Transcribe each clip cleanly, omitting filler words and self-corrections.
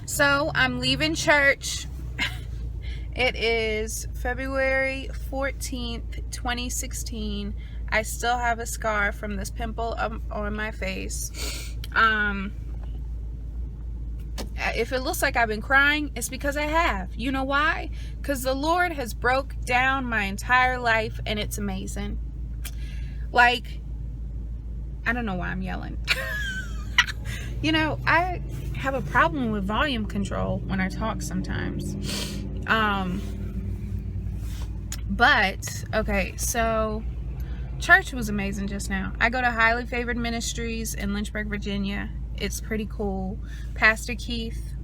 So I'm leaving church. It is February 14th, 2016. I still have a scar from this pimple on my face. If it looks like I've been crying, it's because I have. You know why? Because the Lord has broke down my entire life, and it's amazing. Like, I don't know why I'm yelling. You know, I have a problem with volume control when I talk sometimes. But, okay, so church was amazing just now. I go to Highly Favored Ministries in Lynchburg, Virginia. It's pretty cool. Pastor Keith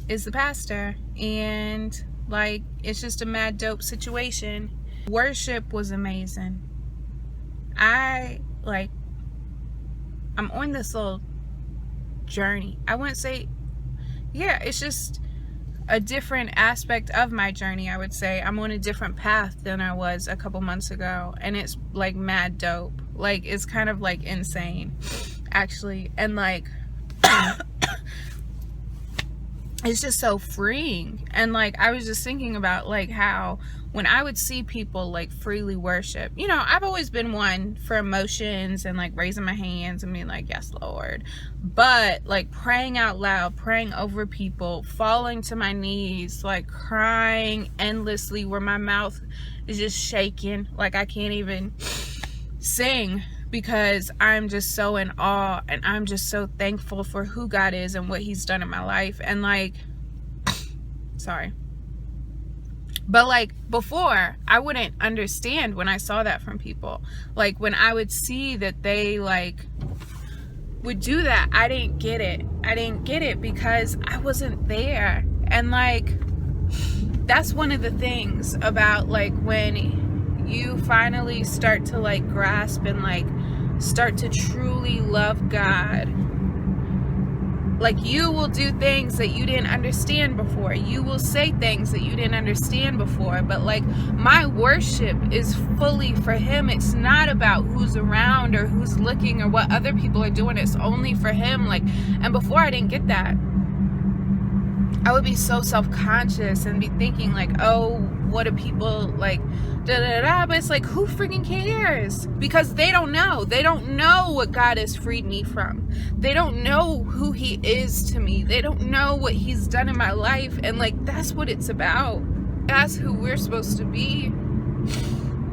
is the pastor, and like, it's just a mad dope situation. Worship was amazing. I'm on this little journey. I wouldn't say, yeah, it's just a different aspect of my journey. I would say I'm on a different path than I was a couple months ago, and it's like mad dope. Like, it's kind of like insane, actually, and like it's just so freeing. And like, I was just thinking about like how when I would see people like freely worship, you know, I've always been one for emotions and like raising my hands and being like, yes, Lord. But like praying out loud, praying over people, falling to my knees, like crying endlessly where my mouth is just shaking. Like I can't even sing because I'm just so in awe, and I'm just so thankful for who God is and what He's done in my life. And like, sorry. But like before, I wouldn't understand when I saw that from people. Like when I would see that they like would do that, I didn't get it. I didn't get it because I wasn't there. And like, that's one of the things about like when you finally start to like grasp and like start to truly love God. Like, you will do things that you didn't understand before. You will say things that you didn't understand before. But like, my worship is fully for Him. It's not about who's around or who's looking or what other people are doing. It's only for Him. Like, and before I didn't get that. I would be so self-conscious and be thinking like, oh, what do people like, da da da, but it's like, who freaking cares? Because they don't know. They don't know what God has freed me from. They don't know who He is to me. They don't know what He's done in my life. And like, that's what it's about. That's who we're supposed to be.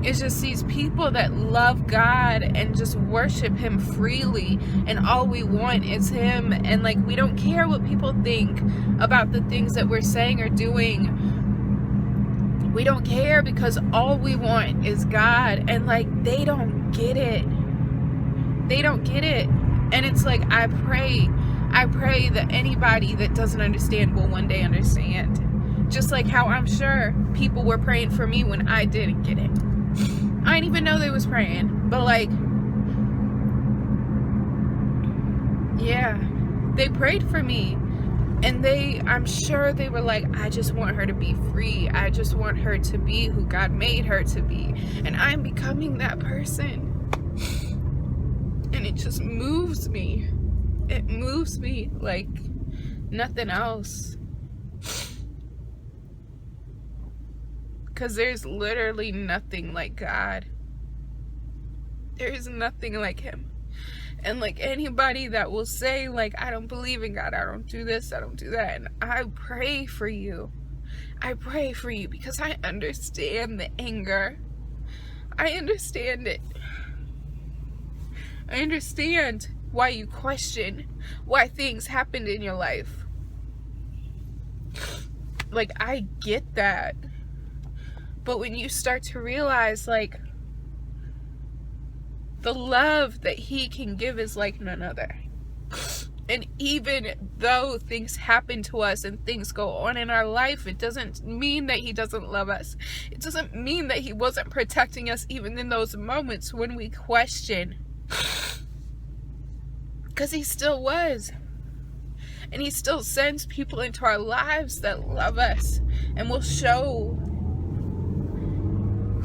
It's just these people that love God and just worship Him freely, and all we want is Him. And like, we don't care what people think about the things that we're saying or doing. We don't care because all we want is God. And like, they don't get it. They don't get it. And it's like, I pray that anybody that doesn't understand will one day understand. Just like how I'm sure people were praying for me when I didn't get it. I didn't even know they was praying, but like, yeah, they prayed for me, and I'm sure they were like, I just want her to be free. I just want her to be who God made her to be, and I'm becoming that person, and it just moves me. It moves me like nothing else. Because there's literally nothing like God. There is nothing like Him. And like, anybody that will say like, I don't believe in God, I don't do this, I don't do that, and I pray for you. I pray for you because I understand the anger. I understand it. I understand why you question why things happened in your life. Like, I get that. But when you start to realize, like, the love that He can give is like none other. And even though things happen to us and things go on in our life, it doesn't mean that He doesn't love us. It doesn't mean that He wasn't protecting us even in those moments when we question. Because He still was. And He still sends people into our lives that love us and will show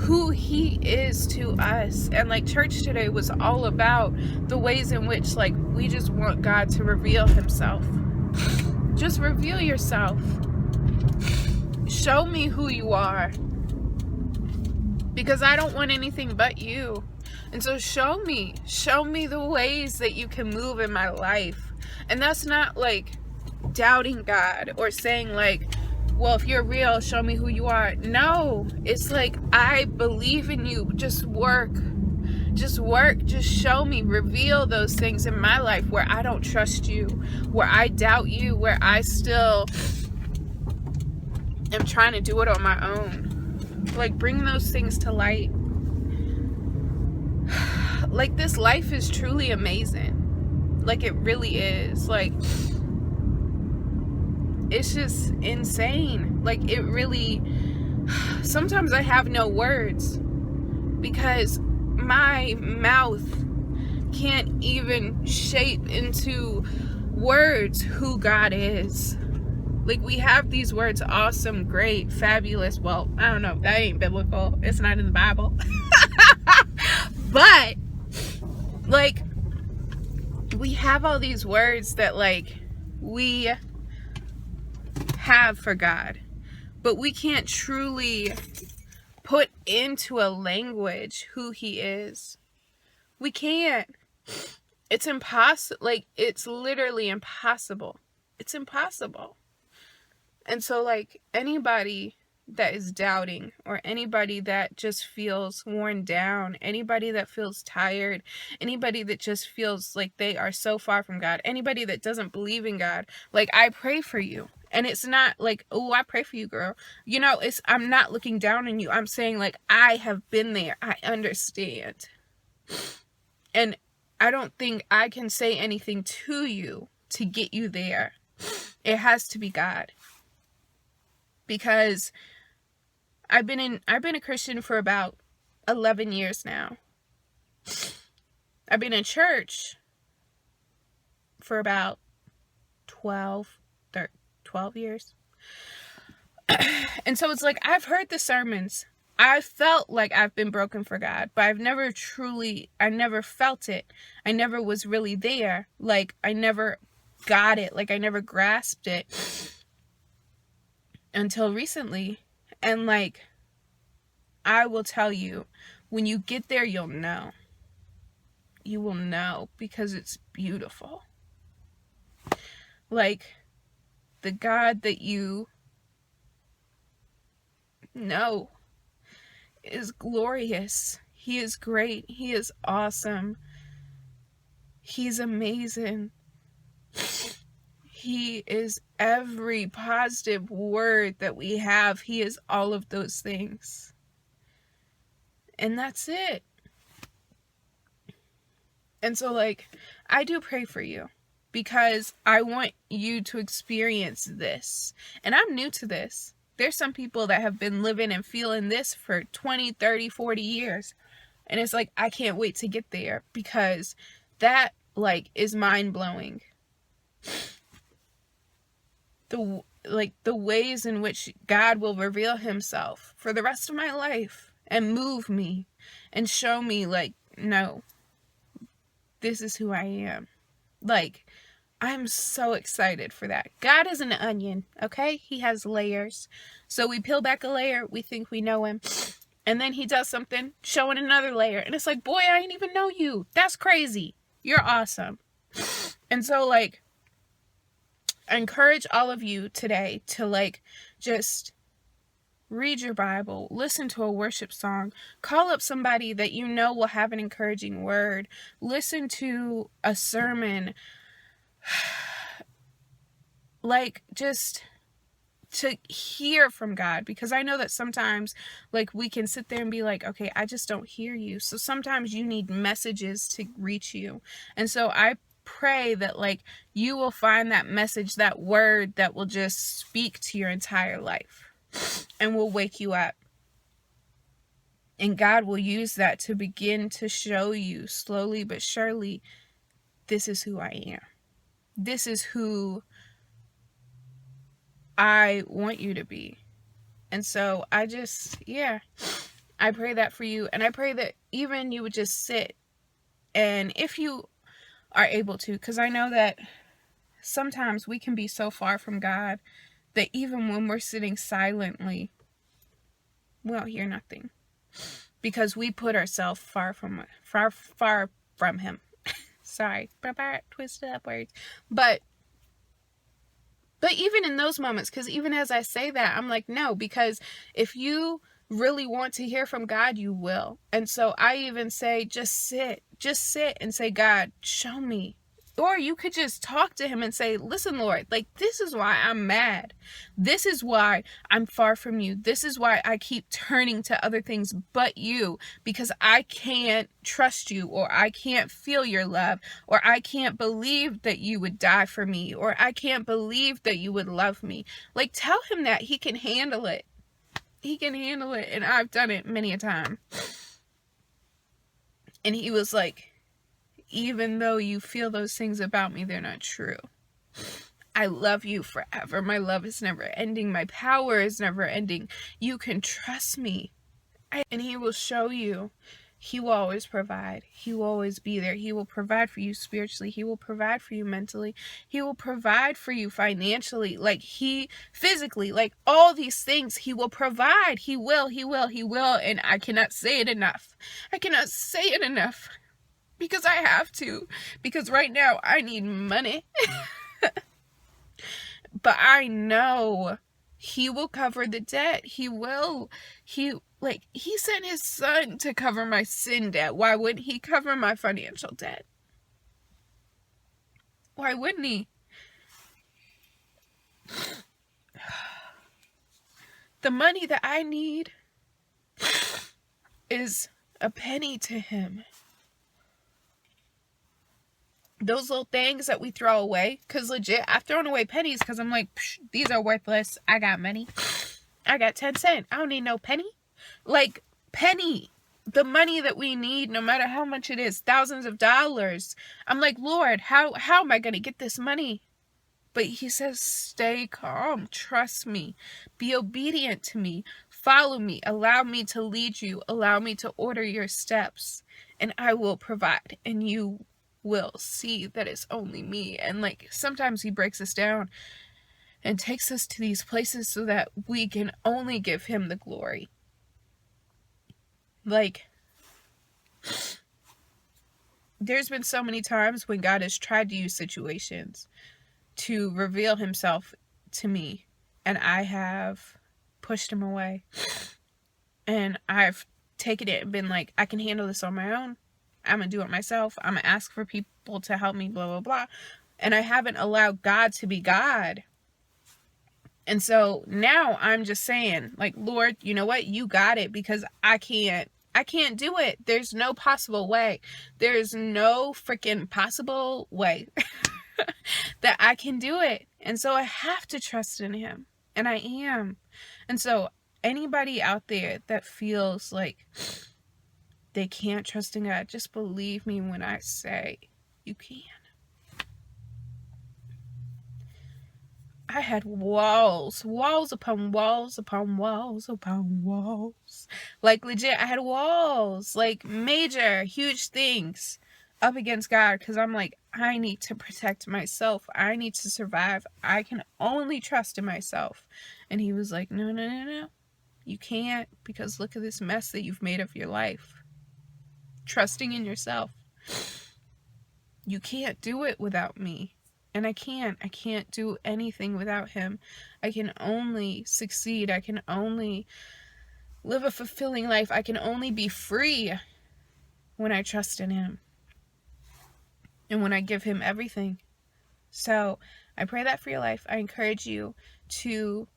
who he is to us. And like church today was all about the ways in which like we just want God to reveal himself. Just reveal yourself. Show me who you are, because I don't want anything but you. And so show me the ways that you can move in my life. And that's not like doubting God or saying like, well, if you're real, show me who you are. No, it's like, I believe in you. Just work. Just show me, reveal those things in my life where I don't trust you, where I doubt you, where I still am trying to do it on my own. Like, bring those things to light. Like, this life is truly amazing. Like, it really is. Like, it's just insane. Like, it really, sometimes I have no words because my mouth can't even shape into words who God is. Like, we have these words: awesome, great, fabulous. Well, I don't know, that ain't biblical, it's not in the Bible. But like, we have all these words that like we have for God, but we can't truly put into a language who he is. We can't. It's impossible. Like, it's literally impossible. It's impossible. And so like, anybody that is doubting, or anybody that just feels worn down, anybody that feels tired, anybody that just feels like they are so far from God, anybody that doesn't believe in God, like, I pray for you. And it's not like, oh, I pray for you, girl. You know, I'm not looking down on you. I'm saying like, I have been there. I understand. And I don't think I can say anything to you to get you there. It has to be God. Because I've been a Christian for about 11 years now. I've been in church for about 12 years. And so it's like, I've heard the sermons. I felt like I've been broken for God, but I never felt it. I never was really there. Like, I never got it. Like, I never grasped it until recently. And like, I will tell you, when you get there, you'll know. You will know, because it's beautiful. Like, the God that you know is glorious. He is great. He is awesome. He's amazing. He is every positive word that we have. He is all of those things. And that's it. And so like, I do pray for you, because I want you to experience this. And I'm new to this. There's some people that have been living and feeling this for 20, 30, 40 years. And it's like, I can't wait to get there, because that like is mind-blowing. The ways in which God will reveal himself for the rest of my life and move me and show me like, no, this is who I am. Like, I'm so excited for that. God is an onion, okay? He has layers. So we peel back a layer, we think we know him. And then he does something, showing another layer. And it's like, boy, I didn't even know you. That's crazy. You're awesome. And so like, I encourage all of you today to like, just read your Bible, listen to a worship song, call up somebody that you know will have an encouraging word, listen to a sermon, like, just to hear from God. Because I know that sometimes like, we can sit there and be like, okay, I just don't hear you. So sometimes you need messages to reach you. And so I pray that like, you will find that message, that word that will just speak to your entire life and will wake you up. And God will use that to begin to show you slowly but surely, this is who I am. This is who I want you to be. And so I just, yeah, I pray that for you. And I pray that even you would just sit, and if you are able to, because I know that sometimes we can be so far from God that even when we're sitting silently, we don't hear nothing, because we put ourselves far from him. Sorry, twisted up words. But even in those moments, because even as I say that, I'm like, no, because if you really want to hear from God, you will. And so I even say, just sit and say, God, show me. Or you could just talk to him and say, listen, Lord, like, this is why I'm mad. This is why I'm far from you. This is why I keep turning to other things but you, because I can't trust you, or I can't feel your love, or I can't believe that you would die for me, or I can't believe that you would love me. Like, tell him that he can handle it. He can handle it. And I've done it many a time. And he was like, even though you feel those things about me, they're not true. I love you forever. My love is never ending. My power is never ending. You can trust me. And he will show you. He will always provide. He will always be there. He will provide for you spiritually. He will provide for you mentally. He will provide for you financially. Like, he physically, like, all these things he will provide. He will. And I cannot say it enough. I cannot say it enough. Because I have to. Because right now I need money. But I know he will cover the debt. He will. He sent his son to cover my sin debt. Why wouldn't he cover my financial debt? Why wouldn't he? The money that I need is a penny to him. Those little things that we throw away, because legit, I've thrown away pennies because I'm like, these are worthless. I got money. I got 10 cents. I don't need no penny. Like, penny. The money that we need, no matter how much it is, thousands of dollars. I'm like, Lord, how am I going to get this money? But he says, stay calm. Trust me. Be obedient to me. Follow me. Allow me to lead you. Allow me to order your steps. And I will provide. And you will see that it's only me. And like, sometimes he breaks us down and takes us to these places so that we can only give him the glory. Like, there's been so many times when God has tried to use situations to reveal himself to me, and I have pushed him away, and I've taken it and been like, I can handle this on my own. I'm gonna do it myself. I'm gonna ask for people to help me, blah, blah, blah. And I haven't allowed God to be God. And so now I'm just saying, like, Lord, you know what? You got it, because I can't do it. There's no possible way. There's no freaking possible way that I can do it. And so I have to trust in him. And I am. And so anybody out there that feels like they can't trust in God, just believe me when I say you can. I had walls upon walls upon walls upon walls. Like, legit, I had walls, like, major, huge things up against God, because I'm like, I need to protect myself. I need to survive. I can only trust in myself. And he was like, no. You can't, because look at this mess that you've made of your life. Trusting in yourself. You can't do it without me. And I can't do anything without him. I can only succeed. I can only live a fulfilling life. I can only be free when I trust in him. And when I give him everything. So I pray that for your life. I encourage you to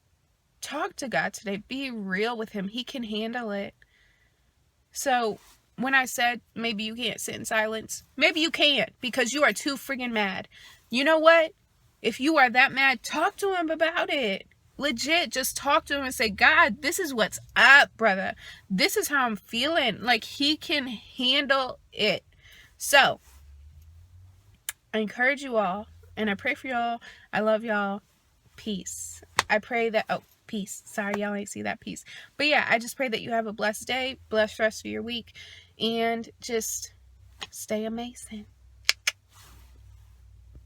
talk to God today. Be real with him. He can handle it. So when I said maybe you can't sit in silence, maybe you can't, because you are too friggin' mad. You know what? If you are that mad, talk to him about it. Legit, just talk to him and say, God, this is what's up, brother. This is how I'm feeling. Like, he can handle it. So, I encourage you all, and I pray for y'all. I love y'all. Peace. I pray that, Peace. Sorry, y'all ain't see that piece. But yeah, I just pray that you have a blessed day, blessed rest of your week, and just stay amazing.